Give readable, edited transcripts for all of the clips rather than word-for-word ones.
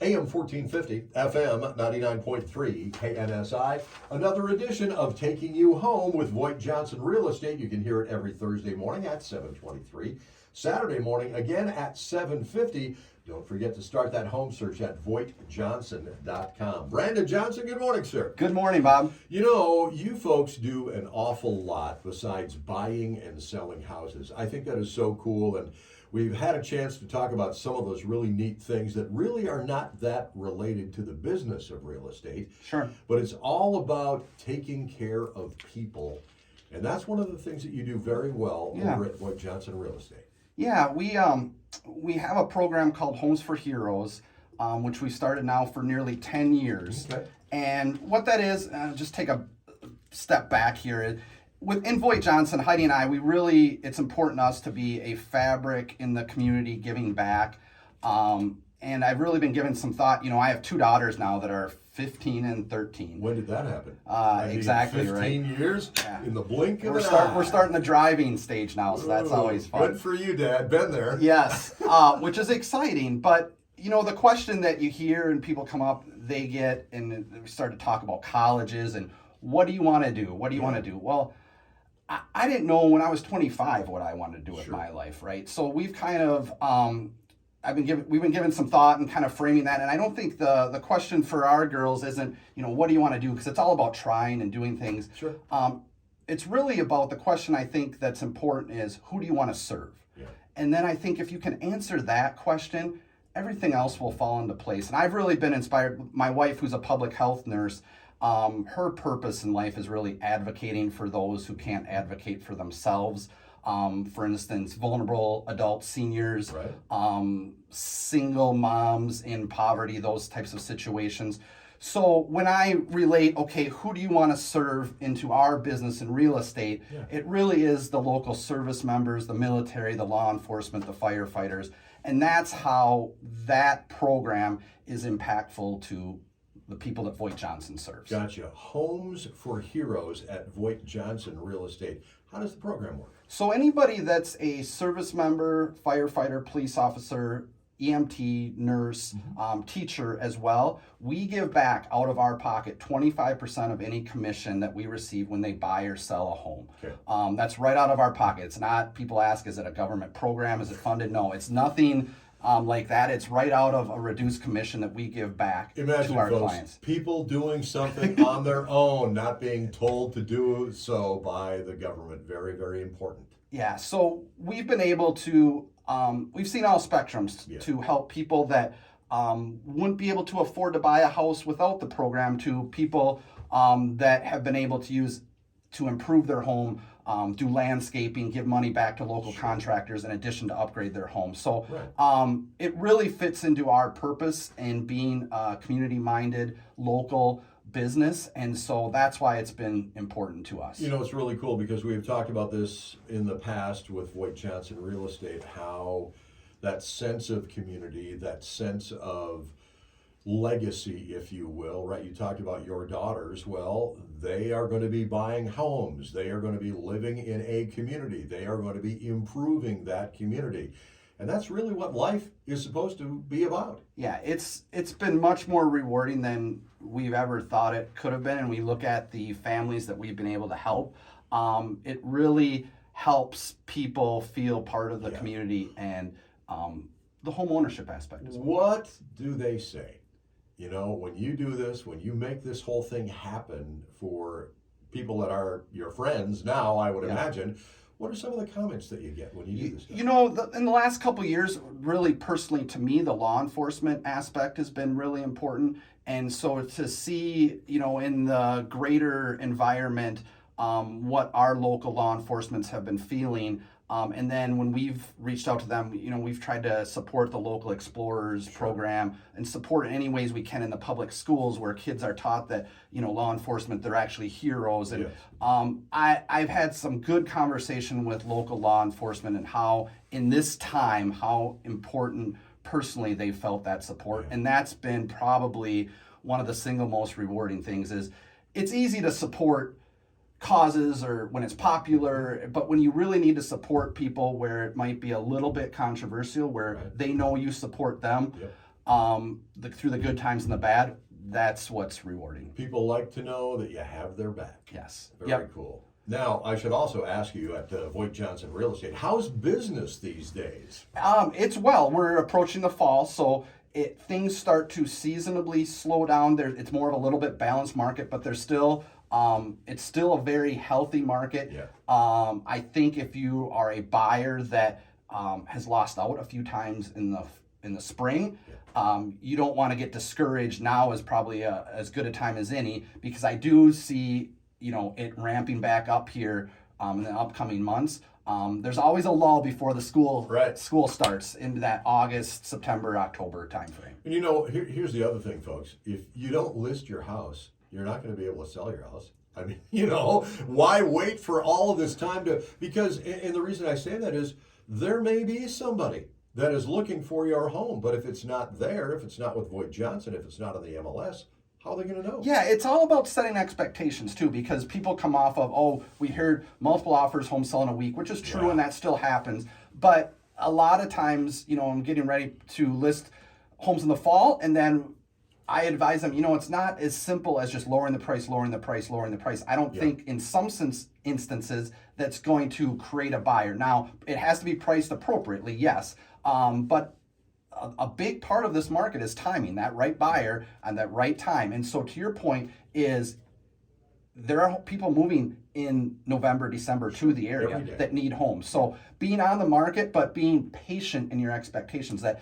AM 1450, FM 99.3, KNSI. Another edition of Taking You Home with VoigtJohnson Real Estate. You can hear it every Thursday morning at 7:23. Saturday morning again at 7:50. Don't forget to start that home search at VoigtJohnson.com. Brandon Johnson, good morning, sir. Good morning, Bob. You know, you folks do an awful lot besides buying and selling houses. I think that is so cool, and we've had a chance to talk about some of those really neat things that really are not that related to the business of real estate. Sure. But it's all about taking care of people, and that's one of the things that you do very well over at VoigtJohnson Real Estate. Yeah, we have a program called Homes for Heroes, which we started now for nearly 10 years. Okay. And what that is, just take a step back here. Within VoigtJohnson, Heidi and I, it's important to us to be a fabric in the community giving back. And I've really been giving some thought. You know, I have two daughters now that are 15 and 13. When did that happen? Exactly, 15 right? years in the blink of an We're eye. starting the driving stage now, so that's always fun. Good for you, Dad. Been there. Yes, which is exciting. But, you know, the question that you hear and people come up, they get, and we start to talk about colleges and what do you want to do? What do you want to do? Well, I didn't know when I was 25 what I wanted to do with my life, right? So we've kind of, we've been given some thought and kind of framing that. And I don't think the question for our girls isn't, you know, what do you want to do? Because it's all about trying and doing things. Sure. It's really about the question I think that's important is who do you want to serve? Yeah. And then I think if you can answer that question, everything else will fall into place. And I've really been inspired. My wife, who's a public health nurse, her purpose in life is really advocating for those who can't advocate for themselves. For instance, vulnerable adults, seniors, right. Single moms in poverty, those types of situations. So when I relate, okay, who do you want to serve into our business in real estate? Yeah. It really is the local service members, the military, the law enforcement, the firefighters. And that's how that program is impactful to the people that VoigtJohnson serves. Gotcha. Homes for Heroes at VoigtJohnson Real Estate. How does the program work? So anybody that's a service member, firefighter, police officer, EMT, nurse, teacher as well, we give back out of our pocket 25% of any commission that we receive when they buy or sell a home. Okay. That's right out of our pocket. It's not, people ask, is it a government program? Is it funded? No, it's nothing like that. It's right out of a reduced commission that we give back to our folks, clients. People doing something on their own, not being told to do so by the government. Very, very important. Yeah, so we've been able to, we've seen all spectrums to help people that wouldn't be able to afford to buy a house without the program, to people that have been able to use to improve their home, do landscaping, give money back to local contractors in addition to upgrade their home. So it really fits into our purpose in being a community-minded, local business, and so that's why it's been important to us. You know, it's really cool because we've talked about this in the past with VoigtJohnson Real Estate, how that sense of community, that sense of legacy, if you will, right? You talked about your daughters. Well, they are going to be buying homes. They are going to be living in a community. They are going to be improving that community. And that's really what life is supposed to be about. Yeah, it's been much more rewarding than we've ever thought it could have been. And we look at the families that we've been able to help. It really helps people feel part of the community and the home ownership aspect as well. What do they say? You know, when you do this, when you make this whole thing happen for people that are your friends now, I would imagine, what are some of the comments that you get when you do this stuff? You know, in the last couple of years, really personally to me, the law enforcement aspect has been really important. And so to see, you know, in the greater environment, what our local law enforcements have been feeling. And then when we've reached out to them, you know, we've tried to support the local Explorers program and support in any ways we can in the public schools where kids are taught that, you know, law enforcement, they're actually heroes. And I've had some good conversation with local law enforcement and how in this time, how important personally they felt that support. And that's been probably one of the single most rewarding things. Is it's easy to support causes or when it's popular, but when you really need to support people where it might be a little bit controversial, where they know you support them, through the good times and the bad, that's what's rewarding. People like to know that you have their back. Yes. Very cool. Now, I should also ask you at VoigtJohnson Real Estate, how's business these days? It's well. We're approaching the fall, so things start to seasonably slow down. It's more of a little bit balanced market, but there's still it's still a very healthy market. Yeah. I think if you are a buyer that has lost out a few times in the spring, you don't want to get discouraged. Now is probably as good a time as any, because I do see it ramping back up here in the upcoming months. There's always a lull before the school starts into that August, September, October timeframe. And here's the other thing, folks. If you don't list your house, you're not going to be able to sell your house. I mean, why wait for all of this time because the reason I say that is there may be somebody that is looking for your home, but if it's not there, if it's not with VoigtJohnson, if it's not on the MLS, how are they going to know? Yeah, it's all about setting expectations too, because people come off of, we heard multiple offers, home sell in a week, which is true, and that still happens. But a lot of times, I'm getting ready to list homes in the fall, and then I advise them, it's not as simple as just lowering the price. I don't think in some instances that's going to create a buyer. Now, it has to be priced appropriately, yes, but a big part of this market is timing, that right buyer and that right time. And so to your point is there are people moving in November, December to the area that need homes. So being on the market, but being patient in your expectations that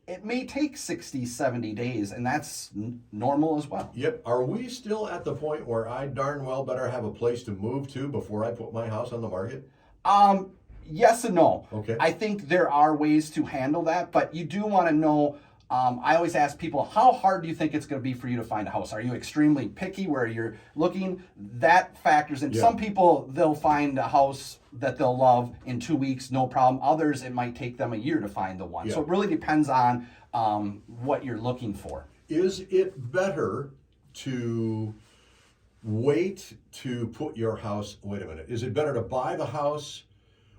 it may take 60, 70 days, and that's normal as well. Yep. Are we still at the point where I darn well better have a place to move to before I put my house on the market? Yes and no. Okay. I think there are ways to handle that, but you do want to know. I always ask people, how hard do you think it's going to be for you to find a house? Are you extremely picky where you're looking? That factors in. Some people, they'll find a house that they'll love in 2 weeks, no problem. Others, it might take them a year to find the one. Yeah. So it really depends on what you're looking for. Is it better to wait to put your house, wait a minute, is it better to buy the house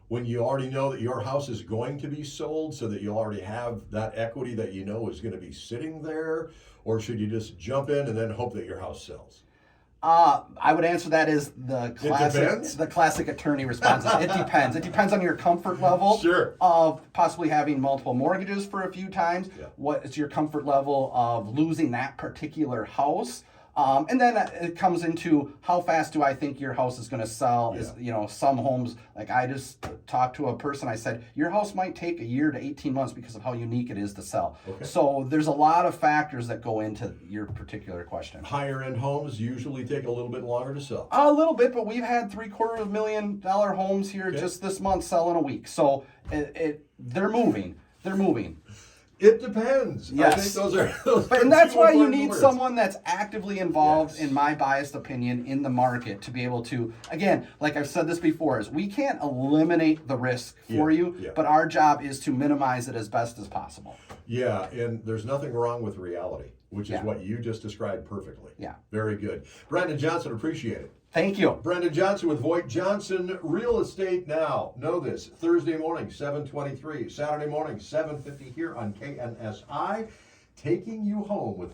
when you already know that your house is going to be sold so that you already have that equity that is going to be sitting there? Or should you just jump in and then hope that your house sells? I would answer that as the classic attorney response. It depends. It depends on your comfort level of possibly having multiple mortgages for a few times. Yeah. What is your comfort level of losing that particular house? And then it comes into how fast do I think your house is going to sell? Yeah. Some homes, like I just talked to a person, I said, your house might take a year to 18 months because of how unique it is to sell. Okay. So there's a lot of factors that go into your particular question. Higher end homes usually take a little bit longer to sell. A little bit, but we've had $750,000 homes here just this month sell in a week. So they're moving. They're moving. It depends. Yes. I think those are and that's why you need someone that's actively involved, in my biased opinion, in the market to be able to, again, like I've said this before, is we can't eliminate the risk for you, but our job is to minimize it as best as possible. Yeah, and there's nothing wrong with reality, which is what you just described perfectly. Yeah. Very good. Brandon Johnson, appreciate it. Thank you. Brandon Johnson with VoigtJohnson Real Estate Now. Know this, Thursday morning, 7:23, Saturday morning, 7:50 here on KNSI, taking you home with